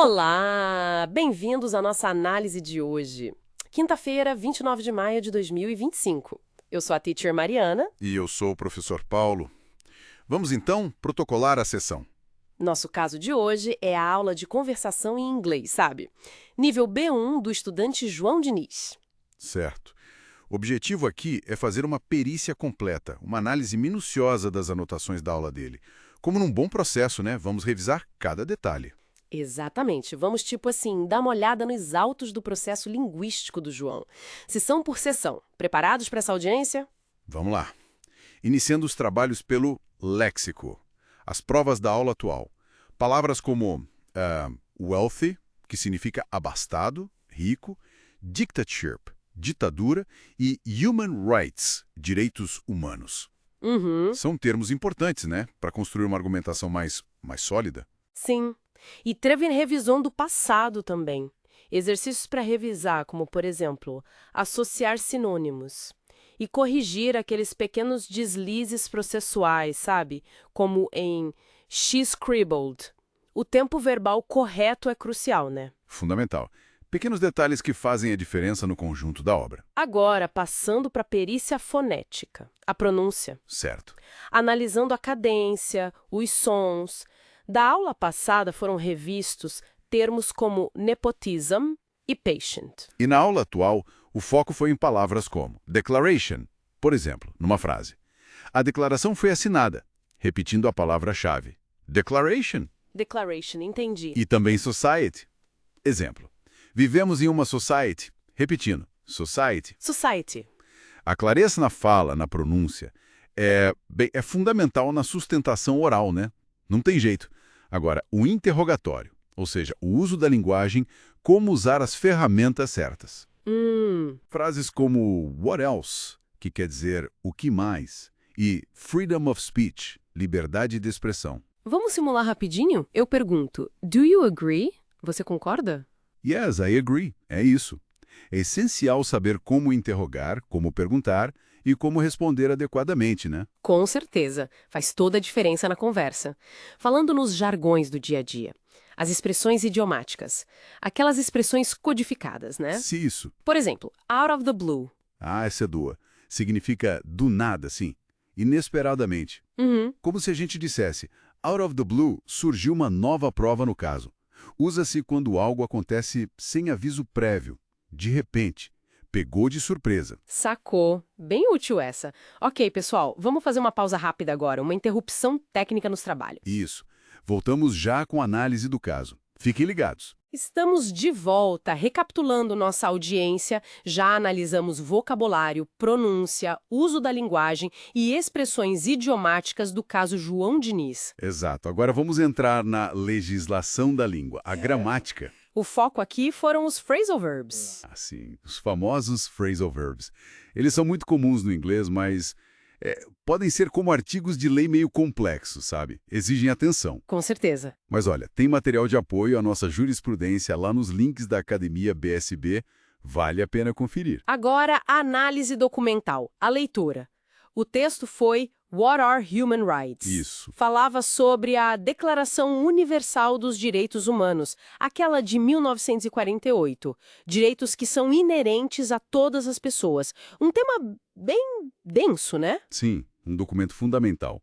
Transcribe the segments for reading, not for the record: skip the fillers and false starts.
Olá! Bem-vindos à nossa análise de hoje. Quinta-feira, 29 de maio de 2025. Eu sou a teacher Mariana. E eu sou o professor Paulo. Vamos então protocolar a sessão. Nosso caso de hoje é a aula de conversação em inglês, sabe? Nível B1 do estudante João Diniz. Certo. O objetivo aqui é fazer uma perícia completa, uma análise minuciosa das anotações da aula dele. Como num bom processo, né? Vamos revisar cada detalhe. Exatamente. Vamos, tipo assim, dar uma olhada nos autos do processo linguístico do João. Sessão por sessão. Preparados para essa audiência? Vamos lá. Iniciando os trabalhos pelo léxico. As provas da aula atual. Palavras como wealthy, que significa abastado, rico, dictatorship, ditadura, e human rights, direitos humanos. Uhum. São termos importantes, né? Para construir uma argumentação mais sólida. Sim. E teve revisão do passado também. Exercícios para revisar, como, por exemplo, associar sinônimos. E corrigir aqueles pequenos deslizes processuais, sabe? Como em she scribbled. O tempo verbal correto é crucial, né? Fundamental. Pequenos detalhes que fazem a diferença no conjunto da obra. Agora, passando para a perícia fonética, a pronúncia. Certo. Analisando a cadência, os sons. Da aula passada foram revistos termos como nepotism e patient. E na aula atual, o foco foi em palavras como declaration, por exemplo, numa frase. A declaração foi assinada, repetindo a palavra-chave. Declaration. Declaration, entendi. E também society. Exemplo. Vivemos em uma society. Repetindo. Society. Society. A clareza na fala, na pronúncia, é fundamental na sustentação oral, né? Não tem jeito. Agora, o interrogatório, ou seja, o uso da linguagem, como usar as ferramentas certas. Frases como what else, que quer dizer o que mais, e freedom of speech, liberdade de expressão. Vamos simular rapidinho? Eu pergunto, do you agree? Você concorda? Yes, I agree. É isso. É essencial saber como interrogar, como perguntar e como responder adequadamente, né? Com certeza. Faz toda a diferença na conversa. Falando nos jargões do dia a dia. As expressões idiomáticas. Aquelas expressões codificadas, né? Se isso. Por exemplo, out of the blue. Ah, essa é boa. Significa do nada, sim. Inesperadamente. Como se a gente dissesse, out of the blue surgiu uma nova prova no caso. Usa-se quando algo acontece sem aviso prévio. De repente. Pegou de surpresa. Sacou. Bem útil essa. Ok, pessoal, vamos fazer uma pausa rápida agora, uma interrupção técnica nos trabalhos. Isso. Voltamos já com a análise do caso. Fiquem ligados. Estamos de volta, recapitulando nossa audiência, já analisamos vocabulário, pronúncia, uso da linguagem e expressões idiomáticas do caso João Diniz. Exato. Agora vamos entrar na legislação da língua, a gramática. O foco aqui foram os phrasal verbs. Assim, os famosos phrasal verbs. Eles são muito comuns no inglês, mas podem ser como artigos de lei meio complexos, sabe? Exigem atenção. Com certeza. Mas olha, tem material de apoio à nossa jurisprudência lá nos links da Academia BSB. Vale a pena conferir. Agora, a análise documental, a leitura. O texto foi What are Human Rights? Isso. Falava sobre a Declaração Universal dos Direitos Humanos, aquela de 1948. Direitos que são inerentes a todas as pessoas. Um tema bem denso, né? Sim, um documento fundamental.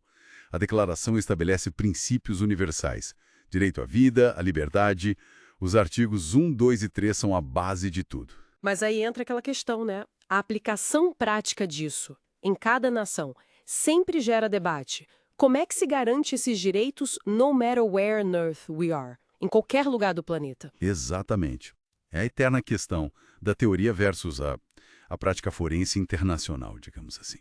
A declaração estabelece princípios universais. Direito à vida, à liberdade. Os artigos 1, 2 e 3 são a base de tudo. Mas aí entra aquela questão, né? A aplicação prática disso, em cada nação, sempre gera debate. Como é que se garante esses direitos no matter where on earth we are? Em qualquer lugar do planeta. Exatamente. É a eterna questão da teoria versus a prática forense internacional, digamos assim.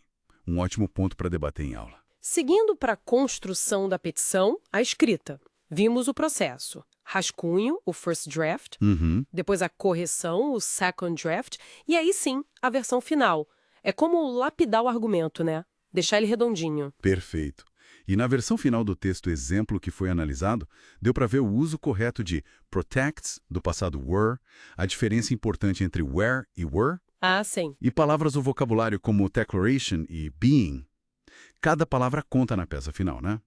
Um ótimo ponto para debater em aula. Seguindo para a construção da petição, a escrita. Vimos o processo. Rascunho, o first draft, depois a correção, o second draft, e aí sim, a versão final. É como lapidar o argumento, né? Deixar ele redondinho. Perfeito. E na versão final do texto exemplo que foi analisado, deu para ver o uso correto de protects, do passado were, a diferença importante entre where e were, Ah, sim. e palavras do vocabulário como declaration e being. Cada palavra conta na peça final, né?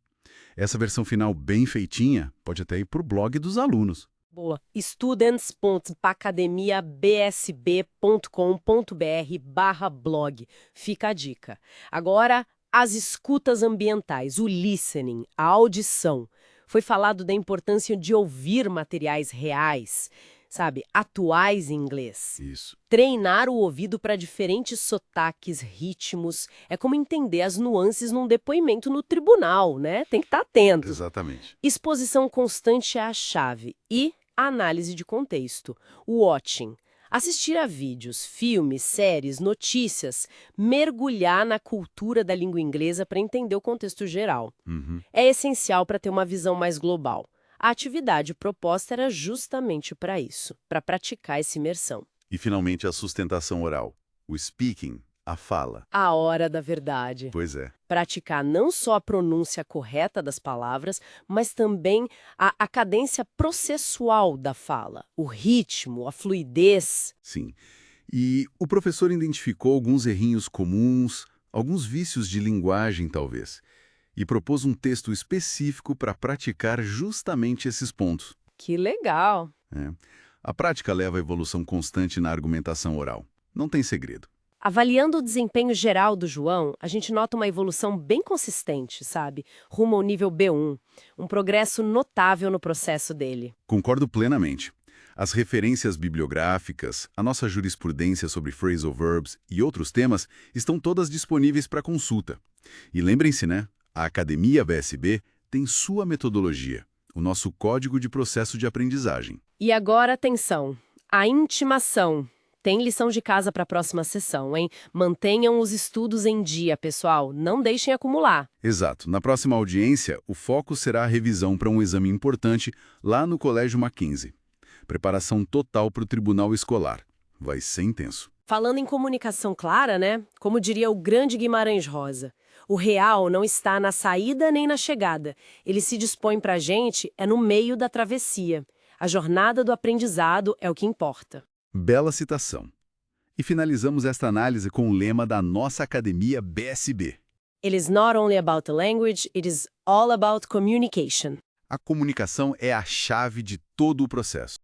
Essa versão final bem feitinha pode até ir para o blog dos alunos. Boa. students.pacademiabsb.com.br/blog. Fica a dica. Agora, as escutas ambientais, o listening, a audição. Foi falado da importância de ouvir materiais reais, sabe, atuais em inglês. Isso. Treinar o ouvido para diferentes sotaques, ritmos. É como entender as nuances num depoimento no tribunal, né? Tem que estar atento. Exatamente. Exposição constante é a chave. E análise de contexto. Watching. Assistir a vídeos, filmes, séries, notícias. Mergulhar na cultura da língua inglesa para entender o contexto geral. Uhum. É essencial para ter uma visão mais global. A atividade proposta era justamente para isso, para praticar essa imersão. E, finalmente, a sustentação oral. O speaking, a fala. A hora da verdade. Pois é. Praticar não só a pronúncia correta das palavras, mas também a cadência processual da fala, o ritmo, a fluidez. Sim. E o professor identificou alguns errinhos comuns, alguns vícios de linguagem, talvez, e propôs um texto específico para praticar justamente esses pontos. Que legal! É. A prática leva à evolução constante na argumentação oral. Não tem segredo. Avaliando o desempenho geral do João, a gente nota uma evolução bem consistente, sabe? Rumo ao nível B1. Um progresso notável no processo dele. Concordo plenamente. As referências bibliográficas, a nossa jurisprudência sobre phrasal verbs e outros temas estão todas disponíveis para consulta. E lembrem-se, né? A Academia BSB tem sua metodologia, o nosso código de processo de aprendizagem. E agora, atenção, a intimação. Tem lição de casa para a próxima sessão, hein? Mantenham os estudos em dia, pessoal. Não deixem acumular. Exato. Na próxima audiência, o foco será a revisão para um exame importante lá no Colégio Mackenzie. Preparação total para o tribunal escolar. Vai ser intenso. Falando em comunicação clara, né? Como diria o grande Guimarães Rosa, o real não está na saída nem na chegada. Ele se dispõe para a gente no meio da travessia. A jornada do aprendizado é o que importa. Bela citação. E finalizamos esta análise com o lema da nossa Academia BSB. It is not only about the language, it is all about communication. A comunicação é a chave de todo o processo.